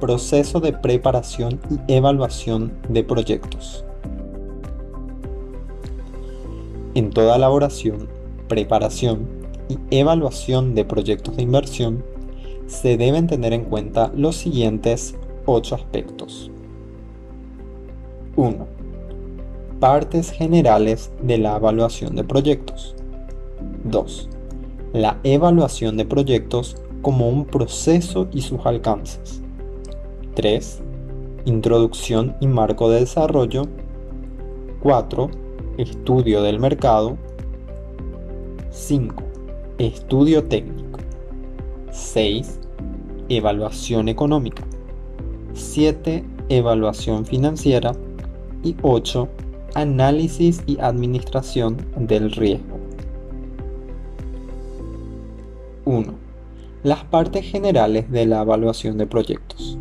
Proceso de preparación y evaluación de proyectos. En toda elaboración, preparación y evaluación de proyectos de inversión, se deben tener en cuenta los siguientes 8 aspectos. 1. Partes generales de la evaluación de proyectos. 2. La evaluación de proyectos como un proceso y sus alcances. 3. Introducción y marco de desarrollo. 4. Estudio del mercado. 5. Estudio técnico. 6. Evaluación económica. 7. Evaluación financiera. Y 8. Análisis y administración del riesgo. 1. Las partes generales de la evaluación de proyectos.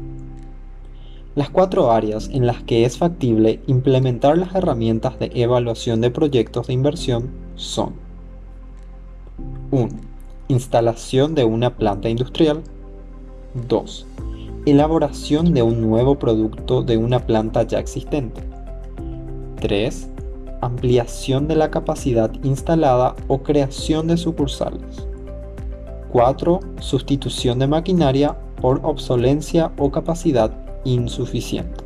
Las 4 áreas en las que es factible implementar las herramientas de evaluación de proyectos de inversión son: 1. Instalación de una planta industrial. 2. Elaboración de un nuevo producto de una planta ya existente. 3. Ampliación de la capacidad instalada o creación de sucursales. 4. Sustitución de maquinaria por obsolencia o capacidad insuficiente.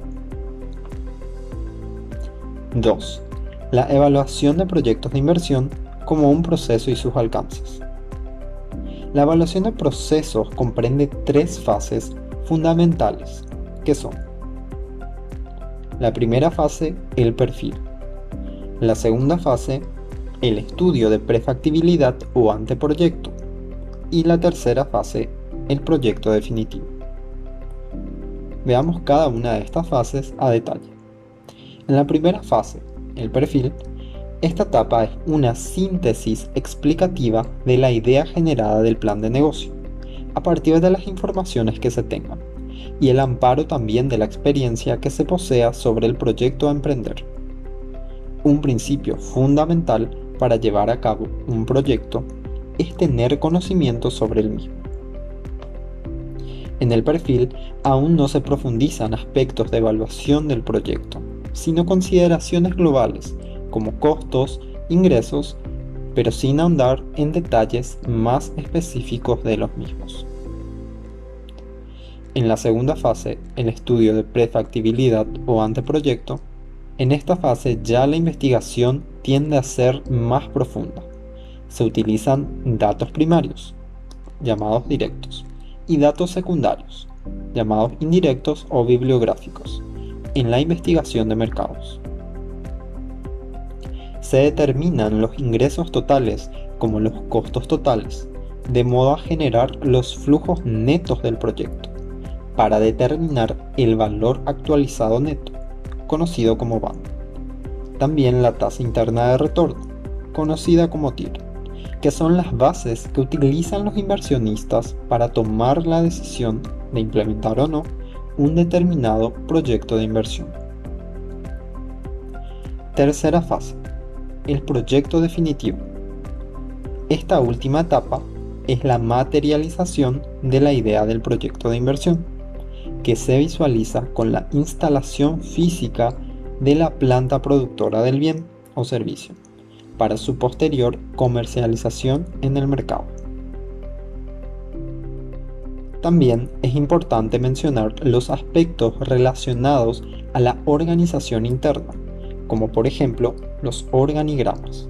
2. La evaluación de proyectos de inversión como un proceso y sus alcances. La evaluación de procesos comprende 3 fases fundamentales, que son: la primera fase, el perfil; la segunda fase, el estudio de prefactibilidad o anteproyecto; y la tercera fase, el proyecto definitivo. Veamos cada una de estas fases a detalle. En la primera fase, el perfil, esta etapa es una síntesis explicativa de la idea generada del plan de negocio, a partir de las informaciones que se tengan, y el amparo también de la experiencia que se posea sobre el proyecto a emprender. Un principio fundamental para llevar a cabo un proyecto es tener conocimiento sobre el mismo. En el perfil aún no se profundizan aspectos de evaluación del proyecto, sino consideraciones globales como costos, ingresos, pero sin ahondar en detalles más específicos de los mismos. En la segunda fase, el estudio de prefactibilidad o anteproyecto, en esta fase ya la investigación tiende a ser más profunda. Se utilizan datos primarios, llamados directos, y datos secundarios, llamados indirectos o bibliográficos, en la investigación de mercados. Se determinan los ingresos totales como los costos totales, de modo a generar los flujos netos del proyecto, para determinar el valor actualizado neto, conocido como BAN. También la tasa interna de retorno, conocida como TIR, que son las bases que utilizan los inversionistas para tomar la decisión de implementar o no un determinado proyecto de inversión. Tercera fase, el proyecto definitivo. Esta última etapa es la materialización de la idea del proyecto de inversión, que se visualiza con la instalación física de la planta productora del bien o servicio, para su posterior comercialización en el mercado. También es importante mencionar los aspectos relacionados a la organización interna, como por ejemplo los organigramas,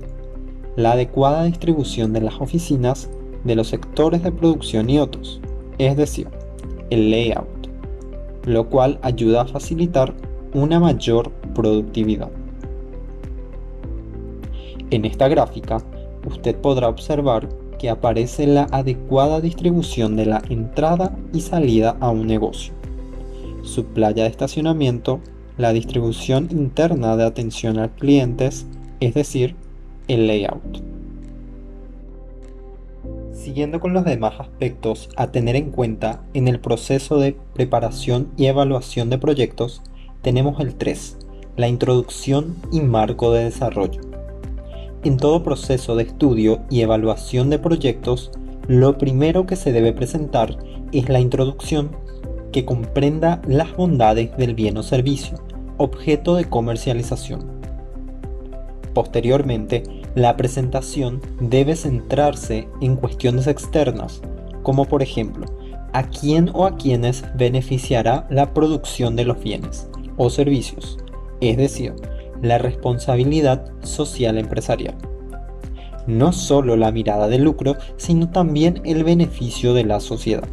la adecuada distribución de las oficinas, de los sectores de producción y otros, es decir, el layout, lo cual ayuda a facilitar una mayor productividad. En esta gráfica, usted podrá observar que aparece la adecuada distribución de la entrada y salida a un negocio, su playa de estacionamiento, la distribución interna de atención a clientes, es decir, el layout. Siguiendo con los demás aspectos a tener en cuenta en el proceso de preparación y evaluación de proyectos, tenemos el 3, la introducción y marco de desarrollo. En todo proceso de estudio y evaluación de proyectos, lo primero que se debe presentar es la introducción, que comprenda las bondades del bien o servicio, objeto de comercialización. Posteriormente, la presentación debe centrarse en cuestiones externas, como por ejemplo, a quién o a quiénes beneficiará la producción de los bienes o servicios, es decir, la responsabilidad social empresarial. No solo la mirada de lucro, sino también el beneficio de la sociedad.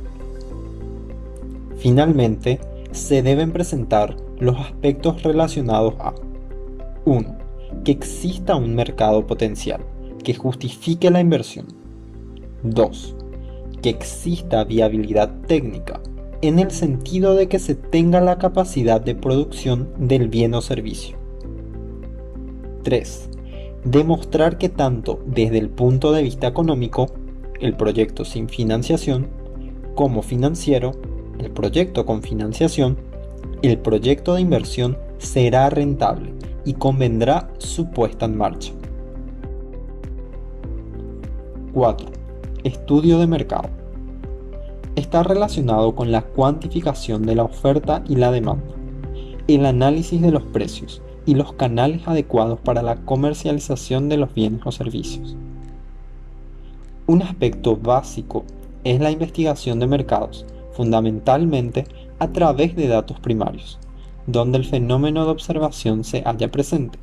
Finalmente, se deben presentar los aspectos relacionados a 1. Que exista un mercado potencial que justifique la inversión. 2. Que exista viabilidad técnica, en el sentido de que se tenga la capacidad de producción del bien o servicio. 3. Demostrar que tanto desde el punto de vista económico, el proyecto sin financiación, como financiero, el proyecto con financiación, el proyecto de inversión será rentable y convendrá su puesta en marcha. 4. Estudio de mercado. Está relacionado con la cuantificación de la oferta y la demanda, el análisis de los precios y los canales adecuados para la comercialización de los bienes o servicios. Un aspecto básico es la investigación de mercados, fundamentalmente a través de datos primarios, donde el fenómeno de observación se halla presente,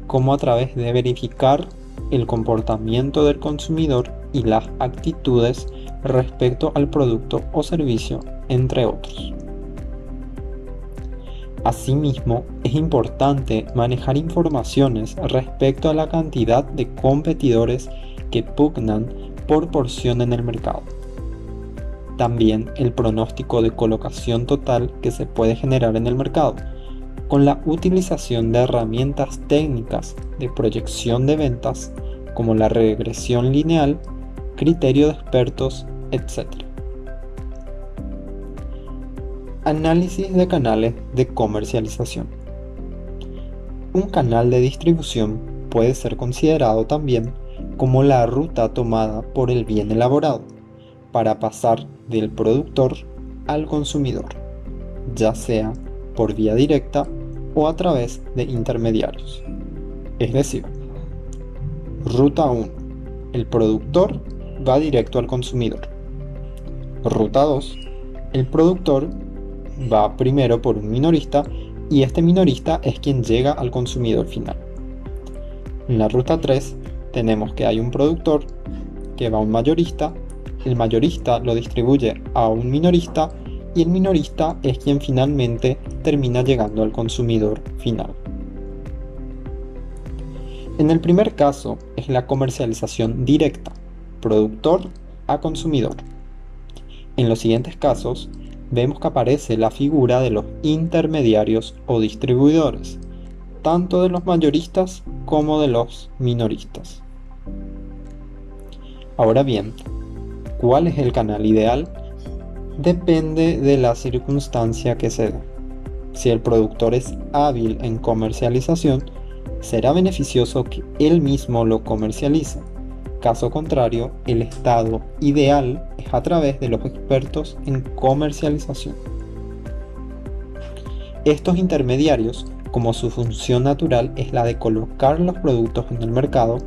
como a través de verificar el comportamiento del consumidor y las actitudes respecto al producto o servicio, entre otros. Asimismo, es importante manejar informaciones respecto a la cantidad de competidores que pugnan por porción en el mercado. También el pronóstico de colocación total que se puede generar en el mercado, con la utilización de herramientas técnicas de proyección de ventas como la regresión lineal, criterio de expertos, etc. Análisis de canales de comercialización. Un canal de distribución puede ser considerado también como la ruta tomada por el bien elaborado para pasar del productor al consumidor, ya sea por vía directa o a través de intermediarios. Es decir, ruta 1. El productor va directo al consumidor. Ruta 2. El productor va primero por un minorista y este minorista es quien llega al consumidor final. En la ruta 3 tenemos que hay un productor que va a un mayorista, el mayorista lo distribuye a un minorista y el minorista es quien finalmente termina llegando al consumidor final. En el primer caso es la comercialización directa, productor a consumidor. En los siguientes casos vemos que aparece la figura de los intermediarios o distribuidores, tanto de los mayoristas como de los minoristas. Ahora bien, ¿cuál es el canal ideal? Depende de la circunstancia que se dé. Si el productor es hábil en comercialización, será beneficioso que él mismo lo comercialice. Caso contrario, el estado ideal es a través de los expertos en comercialización. Estos intermediarios, como su función natural es la de colocar los productos en el mercado,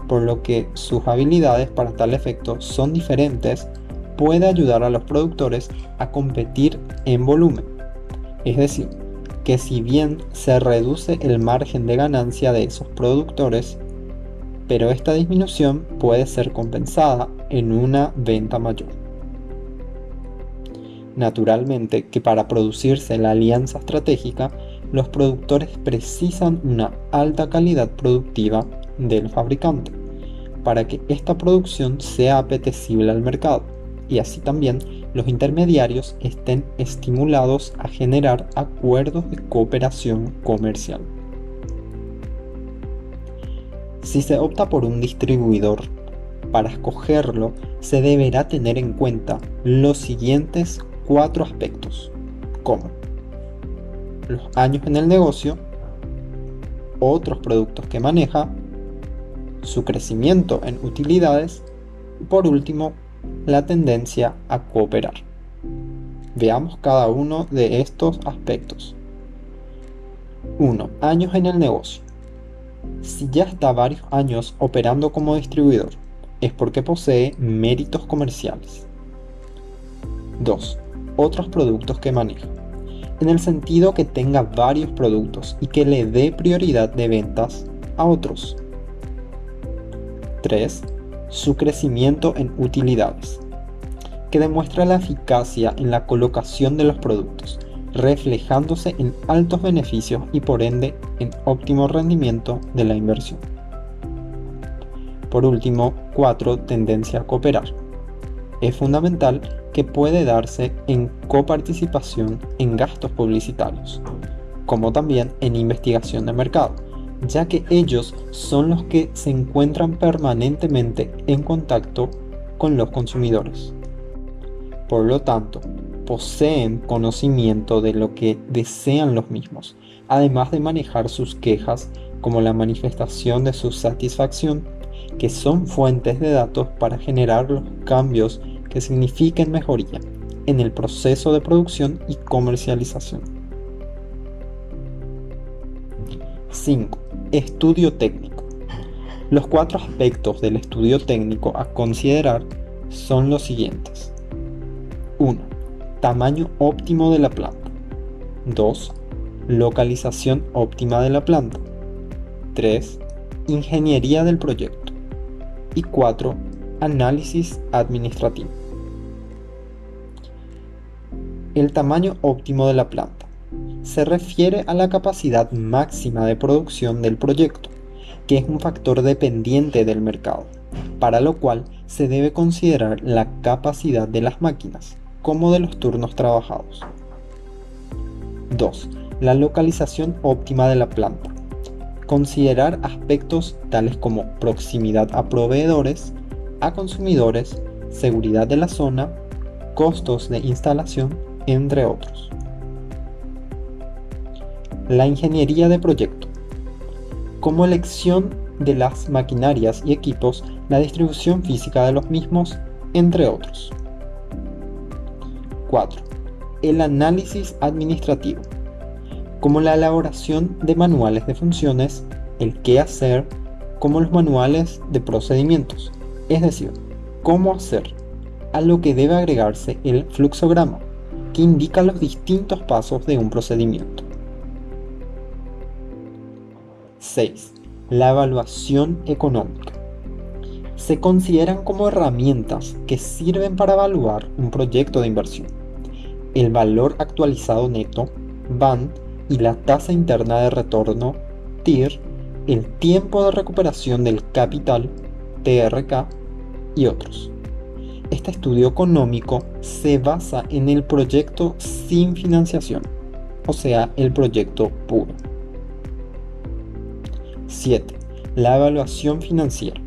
por lo que sus habilidades para tal efecto son diferentes, puede ayudar a los productores a competir en volumen. Es decir, que si bien se reduce el margen de ganancia de esos productores, pero esta disminución puede ser compensada en una venta mayor. Naturalmente que para producirse la alianza estratégica, los productores precisan una alta calidad productiva del fabricante, para que esta producción sea apetecible al mercado, y así también los intermediarios estén estimulados a generar acuerdos de cooperación comercial. Si se opta por un distribuidor, para escogerlo se deberá tener en cuenta los siguientes 4 aspectos, como los años en el negocio, otros productos que maneja, su crecimiento en utilidades y por último, la tendencia a cooperar. Veamos cada uno de estos aspectos. 1. Años en el negocio. Si ya está varios años operando como distribuidor, es porque posee méritos comerciales. 2. Otros productos que maneja. En el sentido que tenga varios productos y que le dé prioridad de ventas a otros. 3. Su crecimiento en utilidades, que demuestra la eficacia en la colocación de los productos, reflejándose en altos beneficios y por ende en óptimo rendimiento de la inversión. Por último, 4. Tendencia a cooperar. Es fundamental que puede darse en coparticipación en gastos publicitarios, como también en investigación de mercado, ya que ellos son los que se encuentran permanentemente en contacto con los consumidores. Por lo tanto, poseen conocimiento de lo que desean los mismos, además de manejar sus quejas como la manifestación de su satisfacción, que son fuentes de datos para generar los cambios que signifiquen mejoría en el proceso de producción y comercialización. 5. Estudio técnico. Los 4 aspectos del estudio técnico a considerar son los siguientes. 1. Tamaño óptimo de la planta. 2. Localización óptima de la planta. 3. Ingeniería del proyecto. Y 4. Análisis administrativo. El tamaño óptimo de la planta se refiere a la capacidad máxima de producción del proyecto, que es un factor dependiente del mercado, para lo cual se debe considerar la capacidad de las máquinas, como de los turnos trabajados. 2. La localización óptima de la planta. Considerar aspectos tales como proximidad a proveedores, a consumidores, seguridad de la zona, costos de instalación, entre otros. La ingeniería de proyecto. Como elección de las maquinarias y equipos, la distribución física de los mismos, entre otros. 4. El análisis administrativo. Como la elaboración de manuales de funciones, el qué hacer, como los manuales de procedimientos, es decir, cómo hacer, a lo que debe agregarse el fluxograma, que indica los distintos pasos de un procedimiento. 6. La evaluación económica. Se consideran como herramientas que sirven para evaluar un proyecto de inversión. El valor actualizado neto, BAN, y la tasa interna de retorno, TIR, el tiempo de recuperación del capital, TRK, y otros. Este estudio económico se basa en el proyecto sin financiación, o sea, el proyecto puro. 7. La evaluación financiera.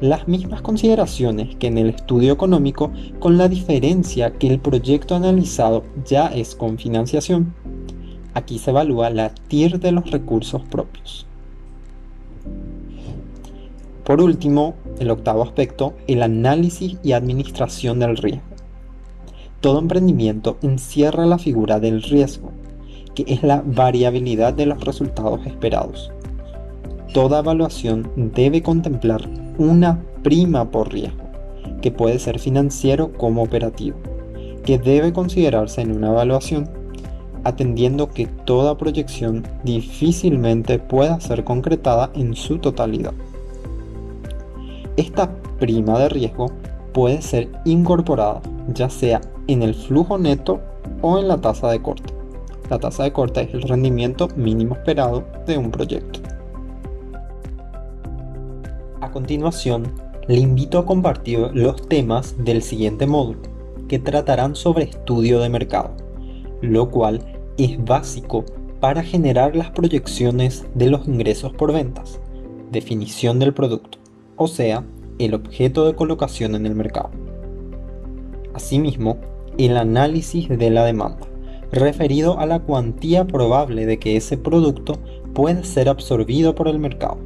Las mismas consideraciones que en el estudio económico, con la diferencia que el proyecto analizado ya es con financiación. Aquí se evalúa la TIR de los recursos propios. Por último, el octavo aspecto, el análisis y administración del riesgo. Todo emprendimiento encierra la figura del riesgo, que es la variabilidad de los resultados esperados. Toda evaluación debe contemplar una prima por riesgo, que puede ser financiero como operativo, que debe considerarse en una evaluación, atendiendo que toda proyección difícilmente pueda ser concretada en su totalidad. Esta prima de riesgo puede ser incorporada ya sea en el flujo neto o en la tasa de corte. La tasa de corte es el rendimiento mínimo esperado de un proyecto. A continuación, le invito a compartir los temas del siguiente módulo, que tratarán sobre estudio de mercado, lo cual es básico para generar las proyecciones de los ingresos por ventas, definición del producto, o sea, el objeto de colocación en el mercado. Asimismo, el análisis de la demanda, referido a la cuantía probable de que ese producto pueda ser absorbido por el mercado.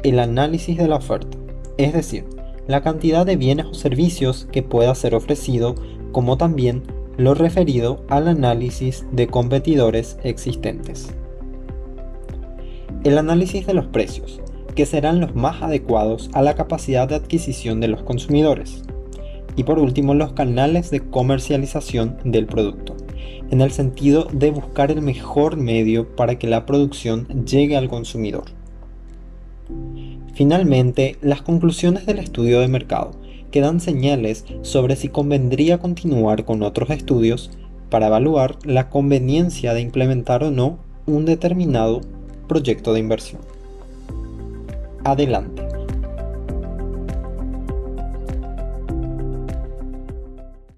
El análisis de la oferta, es decir, la cantidad de bienes o servicios que pueda ser ofrecido, como también lo referido al análisis de competidores existentes. El análisis de los precios, que serán los más adecuados a la capacidad de adquisición de los consumidores. Y por último, los canales de comercialización del producto, en el sentido de buscar el mejor medio para que la producción llegue al consumidor. Finalmente, las conclusiones del estudio de mercado, que dan señales sobre si convendría continuar con otros estudios para evaluar la conveniencia de implementar o no un determinado proyecto de inversión. Adelante.